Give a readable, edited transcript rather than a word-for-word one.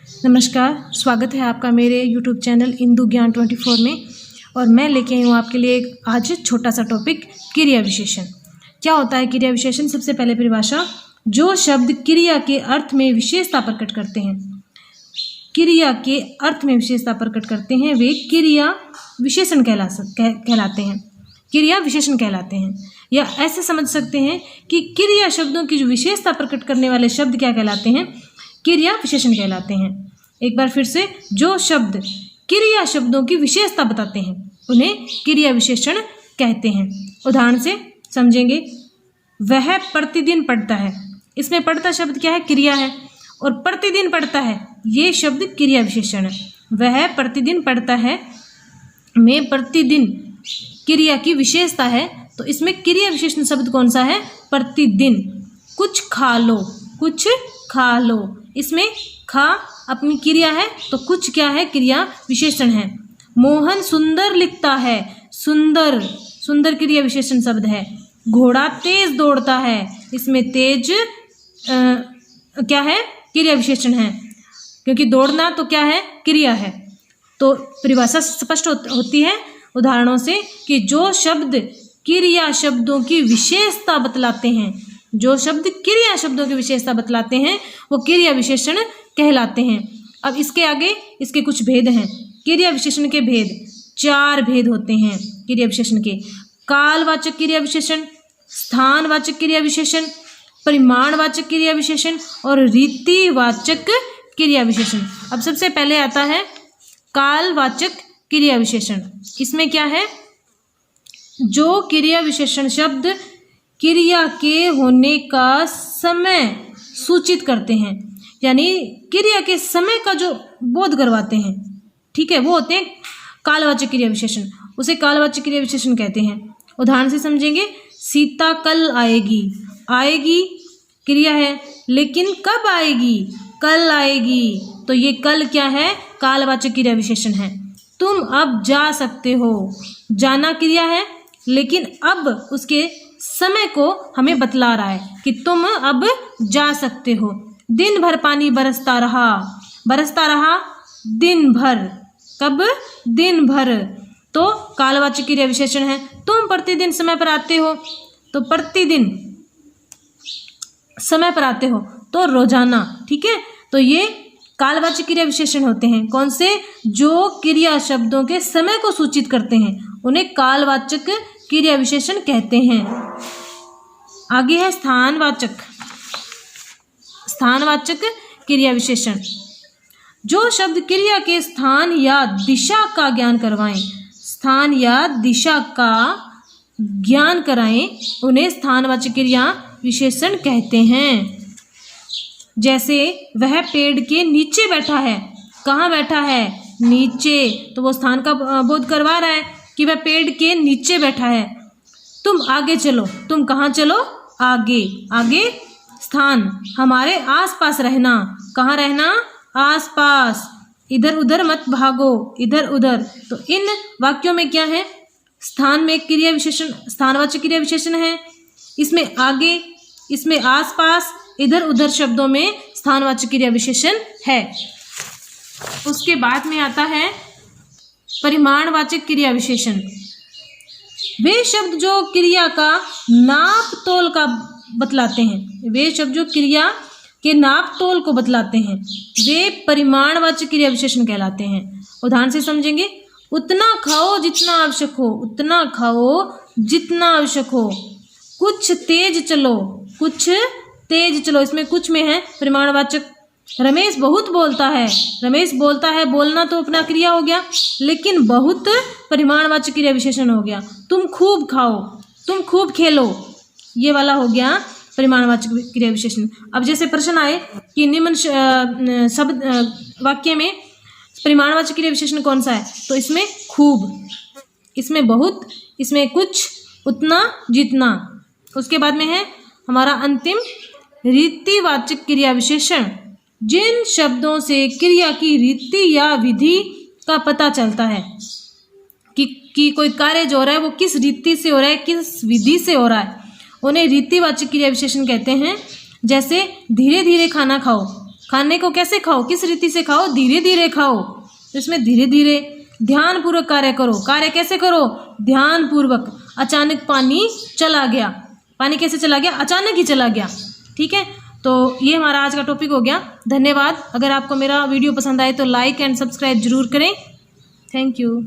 नमस्कार, स्वागत है आपका मेरे YouTube चैनल इंदु ज्ञान 24 में। और मैं लेके आई हूँ आपके लिए एक आज छोटा सा टॉपिक, क्रिया विशेषण। क्या होता है क्रिया विशेषण? सबसे पहले परिभाषा, जो शब्द क्रिया के अर्थ में विशेषता प्रकट करते हैं, क्रिया के अर्थ में विशेषता प्रकट करते हैं, वे क्रिया विशेषण कहलाते हैं। क्रिया विशेषण कहलाते हैं, या ऐसे समझ सकते हैं कि क्रिया शब्दों की जो विशेषता प्रकट करने वाले शब्द क्या कहलाते हैं? क्रिया विशेषण कहलाते हैं। एक बार फिर से, जो शब्द क्रिया शब्दों की विशेषता बताते हैं उन्हें क्रिया विशेषण कहते हैं। उदाहरण से समझेंगे, वह प्रतिदिन पढ़ता है। इसमें पढ़ता शब्द क्या है? क्रिया है। और प्रतिदिन पढ़ता है, ये शब्द क्रिया विशेषण है। वह प्रतिदिन पढ़ता है में प्रतिदिन क्रिया की विशेषता है, तो इसमें क्रिया विशेषण शब्द कौन सा है? प्रतिदिन। कुछ खा लो, कुछ खा लो, इसमें खा अपनी क्रिया है, तो कुछ क्या है? क्रिया विशेषण है। मोहन सुंदर लिखता है, सुंदर, सुंदर क्रिया विशेषण शब्द है। घोड़ा तेज दौड़ता है, इसमें तेज क्या है? क्रिया विशेषण है, क्योंकि दौड़ना तो क्या है? क्रिया है। तो परिभाषा स्पष्ट होती है उदाहरणों से कि जो शब्द क्रिया शब्दों की विशेषता बतलाते हैं, जो शब्द क्रिया शब्दों की विशेषता बतलाते हैं, वो क्रिया विशेषण कहलाते हैं। अब इसके आगे इसके कुछ भेद हैं। क्रिया विशेषण के भेद, 4 भेद होते हैं क्रिया विशेषण के। कालवाचक क्रिया विशेषण, स्थानवाचक क्रिया विशेषण, परिमाणवाचक क्रिया विशेषण और रीतिवाचक क्रिया विशेषण। अब सबसे पहले आता है कालवाचक क्रिया विशेषण। इसमें क्या है? जो क्रिया विशेषण शब्द क्रिया के होने का समय सूचित करते हैं, यानी क्रिया के समय का जो बोध करवाते हैं, ठीक है, वो होते हैं कालवाचक क्रिया विशेषण। उसे कालवाचक क्रिया विशेषण कहते हैं। उदाहरण से समझेंगे, सीता कल आएगी। आएगी क्रिया है, लेकिन कब आएगी? कल आएगी, तो ये कल क्या है? कालवाचक क्रिया विशेषण है। तुम अब जा सकते हो, जाना क्रिया है, लेकिन अब उसके समय को हमें बतला रहा है कि तुम अब जा सकते हो। दिन भर पानी बरसता रहा, बरसता रहा दिन भर, कब? दिन भर, तो कालवाचक क्रिया विशेषण है। तुम प्रतिदिन समय पर आते हो, तो प्रतिदिन समय पर आते हो, तो रोजाना, ठीक है। तो ये कालवाचक क्रिया विशेषण होते हैं। कौन से? जो क्रिया शब्दों के समय को सूचित करते हैं, उन्हें कालवाचक क्रिया विशेषण कहते हैं। आगे है स्थानवाचक, स्थानवाचक क्रिया विशेषण। जो शब्द क्रिया के स्थान या दिशा का ज्ञान करवाएं, स्थान या दिशा का ज्ञान कराएं, उन्हें स्थानवाचक क्रिया विशेषण कहते हैं। जैसे वह पेड़ के नीचे बैठा है। कहाँ बैठा है? नीचे, तो वो स्थान का बोध करवा रहा है कि वह पेड़ के नीचे बैठा है। तुम आगे चलो, तुम कहाँ चलो? आगे। आगे स्थान, हमारे आसपास रहना। कहाँ रहना? आसपास। इधर उधर मत भागो, इधर उधर। तो इन वाक्यों में क्या है? स्थान में क्रिया विशेषण, स्थानवाचक क्रिया विशेषण है। इसमें आगे, इसमें आसपास, इधर उधर शब्दों में स्थानवाचक क्रिया विशेषण है। उसके बाद में आता है परिमाणवाचक क्रिया विशेषण। वे शब्द जो क्रिया का नाप तोल का बतलाते हैं, वे शब्द जो क्रिया के नाप तोल को बतलाते हैं, वे परिमाणवाचक क्रिया विशेषण कहलाते हैं। उदाहरण से समझेंगे, उतना खाओ जितना आवश्यक हो, उतना खाओ जितना आवश्यक हो। कुछ तेज चलो, कुछ तेज चलो, इसमें कुछ में है परिमाणवाचक। रमेश बहुत बोलता है, रमेश बोलता है, बोलना तो अपना क्रिया हो गया, लेकिन बहुत परिमाणवाचक क्रिया विशेषण हो गया। तुम खूब खाओ, तुम खूब खेलो, ये वाला हो गया परिमाणवाचक क्रिया विशेषण। अब जैसे प्रश्न आए कि निम्न शब्द वाक्य में परिमाणवाचक क्रिया विशेषण कौन सा है, तो इसमें खूब, इसमें बहुत, इसमें कुछ, उतना, जितना। उसके बाद में है हमारा अंतिम रीतिवाचक क्रिया विशेषण। जिन शब्दों से क्रिया की रीति या विधि का पता चलता है कि कोई कार्य जो हो रहा है वो किस रीति से हो रहा है, किस विधि से हो रहा है, उन्हें रीतिवाचक क्रिया विशेषण कहते हैं। जैसे धीरे धीरे खाना खाओ, खाने को कैसे खाओ, किस रीति से खाओ, धीरे धीरे खाओ। तो इसमें धीरे धीरे ध्यानपूर्वक कार्य करो। कार्य कैसे करो, ध्यानपूर्वक। अचानक पानी चला गया, पानी कैसे चला गया, अचानक ही चला गया। ठीक है, तो ये हमारा आज का टॉपिक हो गया। धन्यवाद। अगर आपको मेरा वीडियो पसंद आए तो लाइक एंड सब्सक्राइब जरूर करें। Thank you.